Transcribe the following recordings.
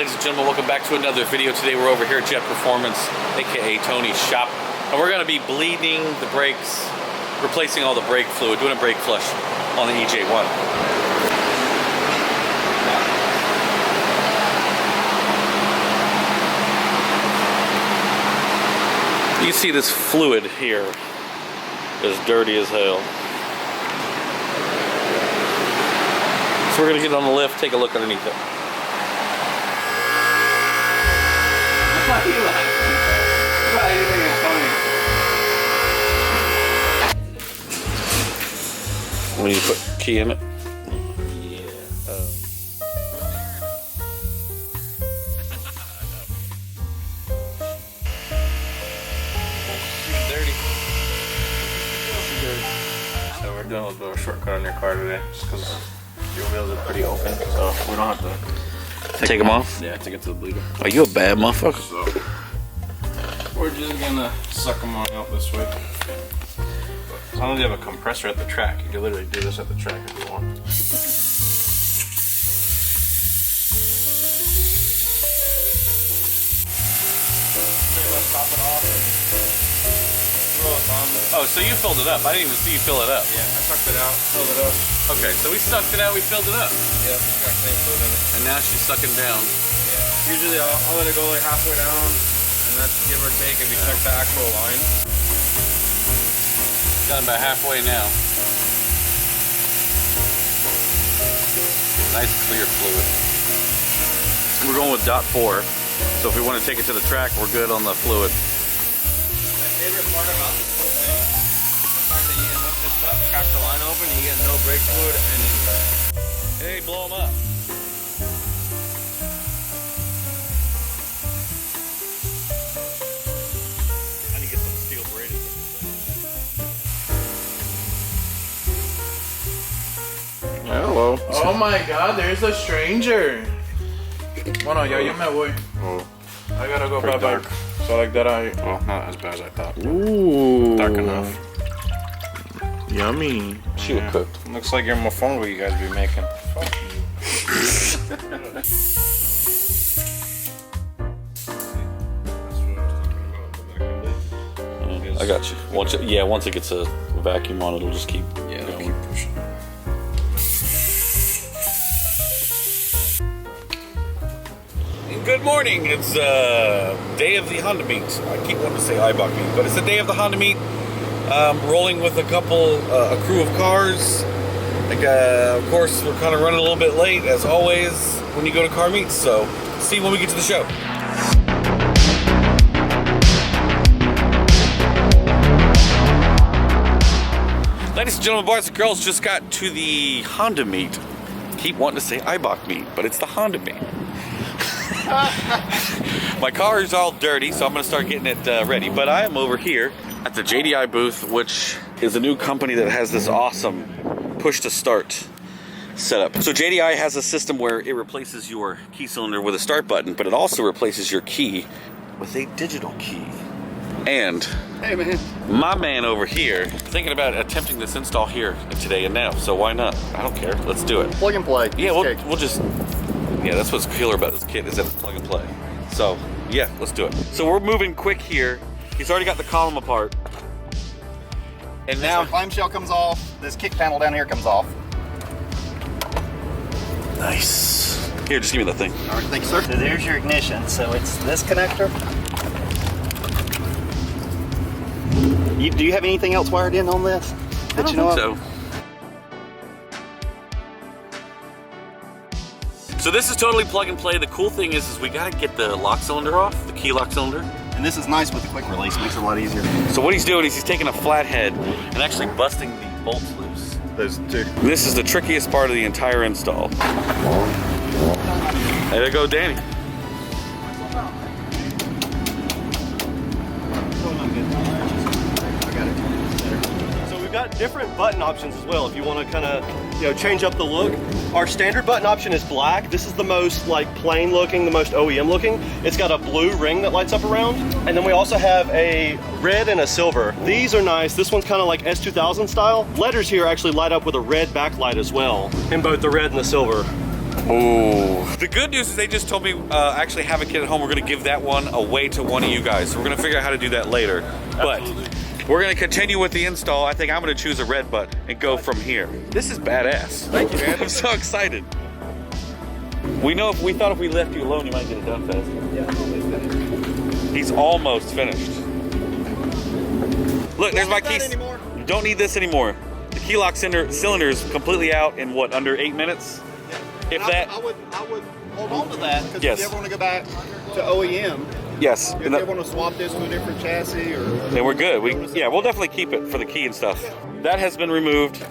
Ladies and gentlemen, welcome back to another video. Today we're over here at Jet Performance, aka Tony's shop, and we're going to be bleeding the brakes, replacing all the brake fluid, doing a brake flush on the EJ1. You see this fluid here is dirty as hell. So we're going to get on the lift, take a look underneath it. Why are you laughing? Why do you think it's funny? We need to put key in it. Yeah. Dirty. So we're doing a little shortcut on your car today, just because your wheels are pretty open, so we don't have to take them off? Yeah, to get to the bleeder. Are you a bad motherfucker? So we're just gonna suck them on out this way. As long as you have a compressor at the track, you can literally do this at the track if you want. Let's top it off and throw it on. Oh, so you filled it up. I didn't even see you fill it up. Yeah, I sucked it out, filled it up. Okay, so we sucked it out, we filled it up. Yeah, got clean fluid in it. And now she's sucking down. Yeah. Usually I'll let it go like halfway down, and that's give or take if you check the actual line. Done about halfway now. Nice clear fluid. We're going with .4, so if we want to take it to the track, we're good on the fluid. My favorite part about this whole thing is the fact that you can lift this up, crack the line open, and you get no brake fluid anywhere. Hey, blow them up. I need to get some steel braiding in this thing. Hello. Oh my god, there's a stranger. Bueno, ya yo me voy. Oh, I gotta go pretty bye-bye. dark. So like that Well, not as bad as I thought. Ooh. Dark enough. Yummy. She was cooked. Looks like your mofongo you guys be making. Fuck you. I got you. Once it gets a vacuum on it, it'll just keep Yeah, going. keep pushing. Good morning. It's day of the Honda meet. I keep wanting to say IBOC meet, but it's the day of the Honda meet. Rolling with a crew of cars. Of course, we're kind of running a little bit late, as always, when you go to car meets. So, see you when we get to the show. Ladies and gentlemen, boys and girls, just got to the Honda meet. Keep wanting to say IBOC meet, but it's the Honda meet. My car is all dirty, so I'm going to start getting it ready. But I am over here at the JDI booth, which is a new company that has this awesome push-to-start setup. So JDI has a system where it replaces your key cylinder with a start button, but it also replaces your key with a digital key. And Hey man. my man over here thinking about attempting this install here today and now. So why not? I don't care. Let's do it. Plug and play. Yeah, we'll just... Yeah, that's what's killer about this kit, is that it's plug and play. So, yeah, let's do it. So we're moving quick here. He's already got the column apart. And now... The clamshell comes off. This kick panel down here comes off. Nice. Here, just give me that thing. All right, thank you, sir. So there's your ignition. So it's this connector. Do you have anything else wired in on this? I don't think so. So this is totally plug and play. The cool thing is we gotta get the lock cylinder off, the key lock cylinder. And this is nice with the quick release. Makes it a lot easier. So what he's doing is he's taking a flathead and actually busting the bolts loose. Those two. This is the trickiest part of the entire install. There you go, Danny. So we've got different button options as well if you want to kind of, change up the look. Our standard button option is black. This is the most plain looking, the most OEM looking. It's got a blue ring that lights up around. And then we also have a red and a silver. These are nice. This one's kind of like S2000 style. Letters here actually light up with a red backlight as well, in both the red and the silver. Ooh. The good news is they just told me actually have a kid at home. We're gonna give that one away to one of you guys. So we're gonna figure out how to do that later. Absolutely. But we're gonna continue with the install. I think I'm gonna choose a red button and go from here. This is badass. Thank you, man. I'm so excited. We thought if we left you alone, you might get it done faster. Yeah. He's almost finished. Look, there's my keys. You don't need this anymore. The key lock cylinder is completely out in what, under 8 minutes? If that. I would hold on to that because Yes. if you ever want to go back to OEM, Yes. if you ever want to swap this to a different chassis or. Then we're good. We'll definitely keep it for the key and stuff. That has been removed.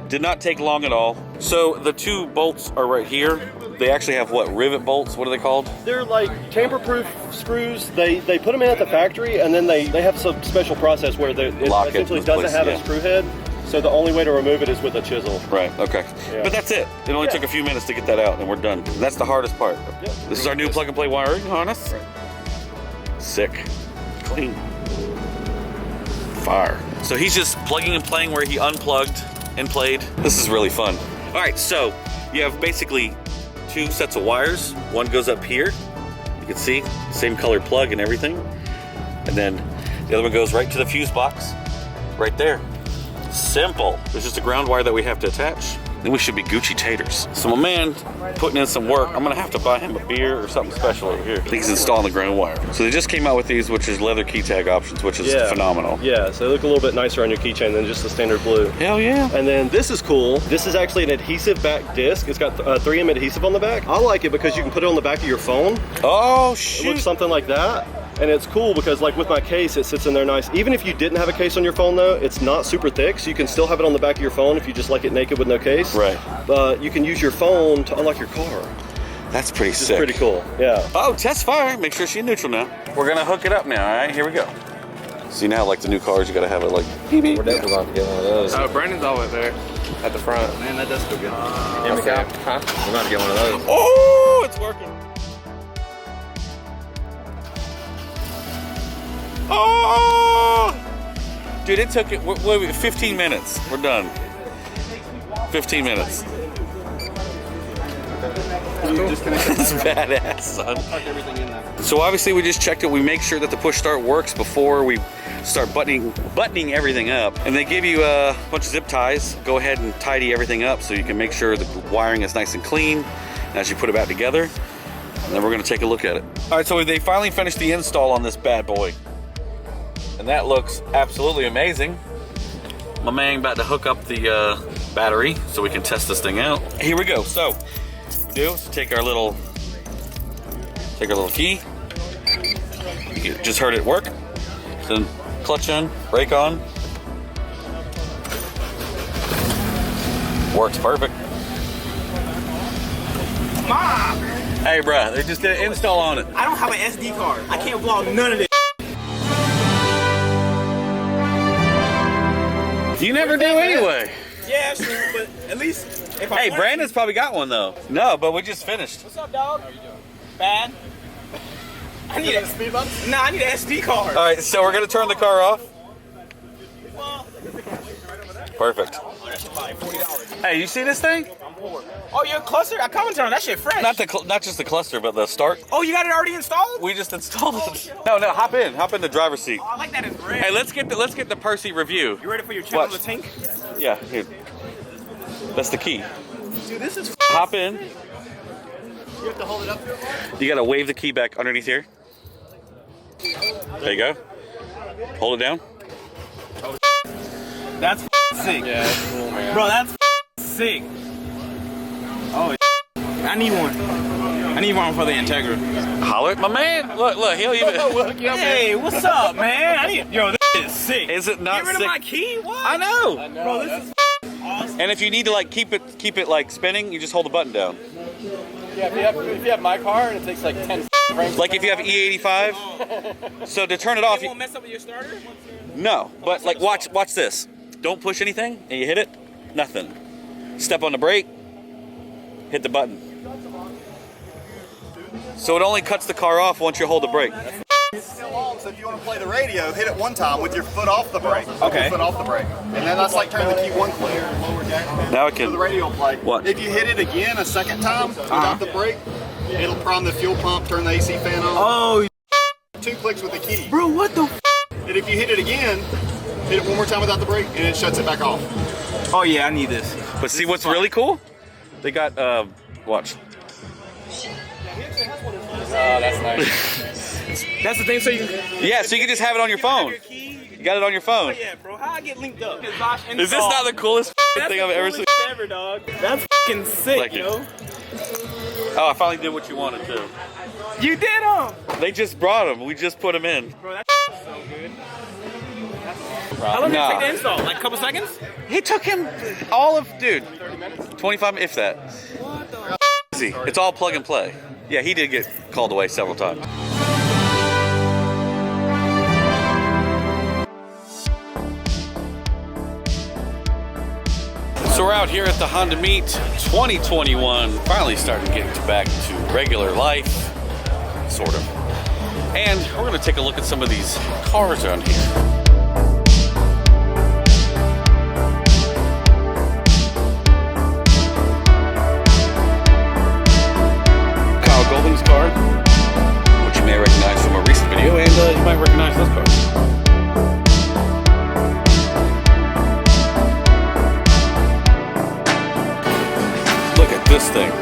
Did not take long at all. So the 2 bolts are right here. They actually have what, rivet bolts? What are they called? They're like tamper-proof screws. They put them in at the factory, and then they have some special process where it Lock it essentially in doesn't place, have yeah. a screw head. So the only way to remove it is with a chisel. Right, okay. Yeah. But that's it. It only took a few minutes to get that out and we're done. And that's the hardest part. Yep. This is our new plug and play wiring harness. Sick. Clean. Fire. So he's just plugging and playing where he unplugged and played. This is really fun. All right, so you have basically 2 sets of wires. One goes up here. You can see, same color plug and everything. And then the other one goes right to the fuse box, right there. Simple. There's just a ground wire that we have to attach. Then we should be Gucci taters. So my man putting in some work. I'm gonna have to buy him a beer or something special over here. I think he's installing the ground wire. So they just came out with these, which is leather key tag options, which is phenomenal. Yeah, so they look a little bit nicer on your keychain than just the standard blue. Hell yeah. And then this is cool. This is actually an adhesive back disc. It's got 3M adhesive on the back. I like it because you can put it on the back of your phone. Oh It shoot. looks something like that. And it's cool because like with my case, it sits in there nice. Even if you didn't have a case on your phone though, it's not super thick, so you can still have it on the back of your phone if you just like it naked with no case. Right. But you can use your phone to unlock your car. That's pretty It's sick. pretty cool, yeah. Oh, test fire. Make sure she's neutral now. We're gonna hook it up now, all right? Here we go. See now, like the new cars, you gotta have it like beep beep. We're definitely going to get one of those. Brandon's always there at the front. Man, that does feel good. Here we go. Huh? We're going to get one of those. Oh, it's working. Oh! Dude, it took 15 minutes. We're done. 15 minutes. That's badass, son. So obviously we just checked it. We make sure that the push start works before we start buttoning everything up. And they give you a bunch of zip ties. Go ahead and tidy everything up so you can make sure the wiring is nice and clean as you put it back together. And then we're gonna take a look at it. All right, so they finally finished the install on this bad boy. And that looks absolutely amazing. My man about to hook up the battery so we can test this thing out. Here we go. So what we do is take our little key. You just heard it work. Then clutch on, brake on. Works perfect. Mom! Hey, bruh, they just did an install on it. I don't have an SD card. I can't vlog none of this. You never do anyway. Yeah, sure, but at least if I Hey, want Brandon's probably got one though. No, but we just finished. What's up, dog? How are you doing? Bad. I need a speed bump? Nah, I need an SD card. All right, so we're gonna turn the car off. Perfect. Hey, you see this thing? Oh, your cluster? I commented on that shit fresh. Not just the cluster, but the start. Oh, you got it already installed? We just installed it. No, hop in the driver's seat. Oh, I like that in red. Hey, let's get the Percy review. You ready for your chip on the Watch. tank? Yeah, here. That's the key. Dude, this is Hop in. You have to hold it up. You gotta wave the key back underneath here. There you go. Hold it down. That's sick. Yeah, it's cool, man. Bro, that's sick. Oh, I need one. I need one for the Integra. Holler at my man. Look, he'll even. Hey, what's up, man? Yo, this is sick. Is it not Get rid sick? of my key? What? I know. Bro, this is awesome. And if you need to like keep it like spinning, you just hold the button down. Yeah, if you have my car and it takes like 10 frames. Like if you have E85. So to turn it off, It won't mess up with your starter? no. But like watch this. Don't push anything, and you hit it. Nothing. Step on the brake. Hit the button. So it only cuts the car off once you hold the brake. It's still on, so if you want to play the radio, hit it one time with your foot off the brake. Okay. Your foot off the brake. And then that's like turning the key one click. Lower down. Now it So can. the radio will play. What? If you hit it again a second time without the brake, it'll prime the fuel pump, turn the AC fan on. Oh, 2 clicks with the key. bro, what the? And if you hit it again, hit it one more time without the brake, and it shuts it back off. Oh yeah, I need this. But see what's really cool? They got watch. Oh, that's nice. That's the thing. So you. Yeah, so you can just have it on your phone. You got it on your phone. Yeah, bro. How I get linked up? Is this not the coolest thing I've ever seen? Ever, dog. That's fucking sick, Like it. yo. Oh, I finally did what you wanted to. You did them, They just brought them. We just put them in. bro. That's so good. How long did it take to install? Like a couple seconds? It took him all of, dude, 25, if that. Easy. It's all plug and play. Yeah, he did get called away several times. So we're out here at the Honda Meet 2021, finally starting to get back to regular life, sort of. And we're gonna take a look at some of these cars around here. Golding's car, which you may recognize from a recent video, and you might recognize this car. Look at this thing.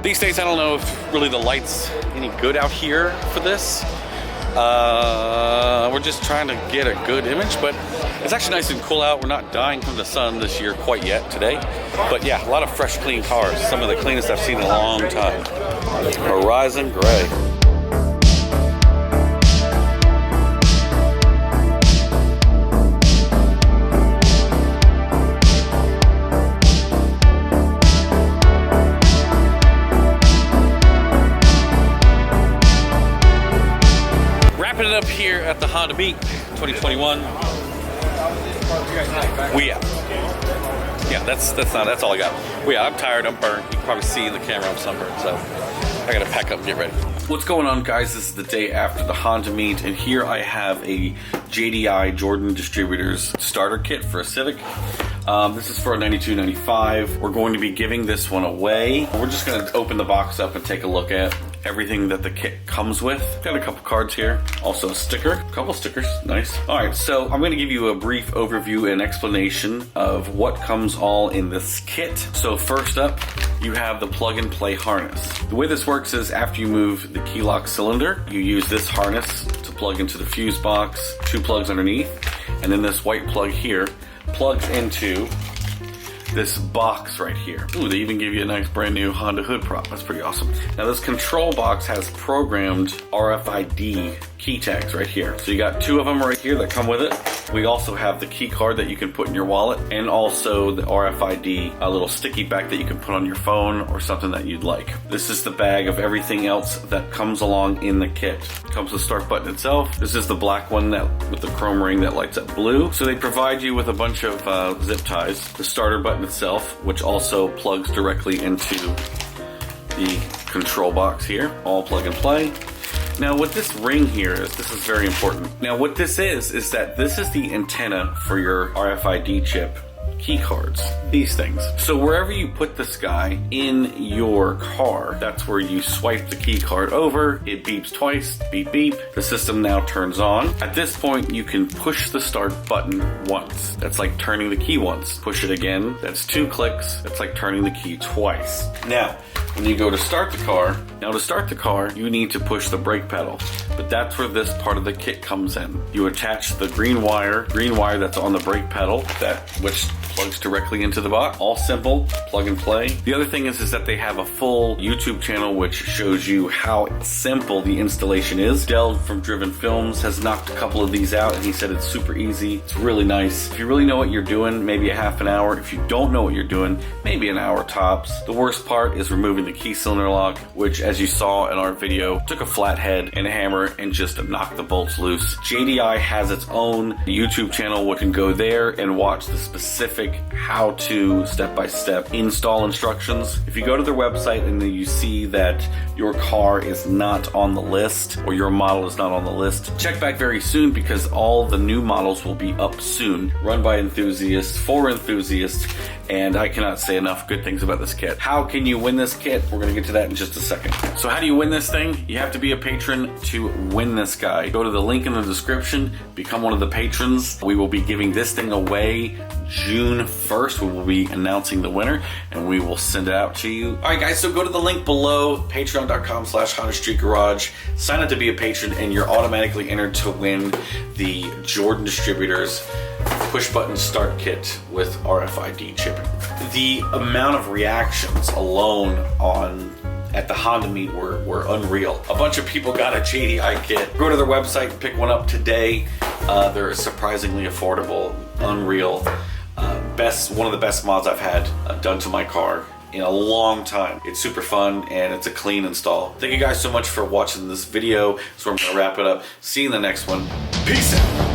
These days, I don't know if really the light's any good out here for this. We're just trying to get a good image, but it's actually nice and cool out. We're not dying from the sun this year quite yet today. But yeah, a lot of fresh, clean cars. Some of the cleanest I've seen in a long time. Horizon Gray. Wrapping it up here at the Honda Meet 2021. We out. Yeah, that's all I got. I'm tired, I'm burnt. You can probably see in the camera I'm sunburned, so I gotta pack up and get ready. What's going on, guys? This is the day after the Honda Meet, and here I have a JDI Jordan Distributors starter kit for a Civic. This is for a 92-95. We're going to be giving this one away. We're just going to open the box up and take a look at everything that the kit comes with. Got a couple cards here, also a sticker, a couple stickers, nice. All right, so I'm going to give you a brief overview and explanation of what comes all in this kit. So first up, you have the plug and play harness. The way this works is after you move the key lock cylinder, you use this harness to plug into the fuse box, 2 plugs underneath, and then this white plug here plugs into this box right here. Ooh, they even give you a nice brand new Honda hood prop. That's pretty awesome. Now this control box has programmed RFID key tags right here. So you got 2 of them right here that come with it. We also have the key card that you can put in your wallet, and also the RFID, a little sticky back that you can put on your phone or something that you'd like. This is the bag of everything else that comes along in the kit. Comes with the start button itself. This is the black one that with the chrome ring that lights up blue. So they provide you with a bunch of zip ties. The starter button itself, which also plugs directly into the control box here. All plug and play. Now what this ring here is, this is very important. Now what this is that this is the antenna for your RFID chip key cards, these things. So wherever you put this guy in your car, that's where you swipe the key card over, it beeps twice, beep beep, the system now turns on. At this point you can push the start button once. That's like turning the key once. Push it again, that's 2 clicks, that's like turning the key twice. Now, when you go to start the car, you need to push the brake pedal, but that's where this part of the kit comes in. You attach the green wire that's on the brake pedal, which plugs directly into the bot. All simple, plug and play. The other thing is that they have a full YouTube channel which shows you how simple the installation is. Del from Driven Films has knocked a couple of these out and he said it's super easy. It's really nice. If you really know what you're doing, maybe a half an hour. If you don't know what you're doing, maybe an hour tops. The worst part is removing the key cylinder lock, which as you saw in our video, took a flathead and a hammer and just knocked the bolts loose. JDI has its own YouTube channel where you can go there and watch the specific how-to step-by-step install instructions. If you go to their website and then you see that your car is not on the list or your model is not on the list, check back very soon because all the new models will be up soon. Run by enthusiasts, for enthusiasts, and I cannot say enough good things about this kit. How can you win this kit? We're gonna get to that in just a second. So how do you win this thing? You have to be a patron to win this guy. Go to the link in the description, become one of the patrons. We will be giving this thing away June 1st. We will be announcing the winner and we will send it out to you. All right guys, so go to the link below, patreon.com/Honda Street Garage. Sign up to be a patron and you're automatically entered to win the Jordan Distributors push button start kit with RFID chipping. The amount of reactions alone at the Honda meet were unreal. A bunch of people got a JDI kit. Go to their website and pick one up today. They're surprisingly affordable, unreal. One of the best mods I've had done to my car in a long time. It's super fun and it's a clean install. Thank you guys so much for watching this video. So I'm gonna wrap it up. See you in the next one. Peace out.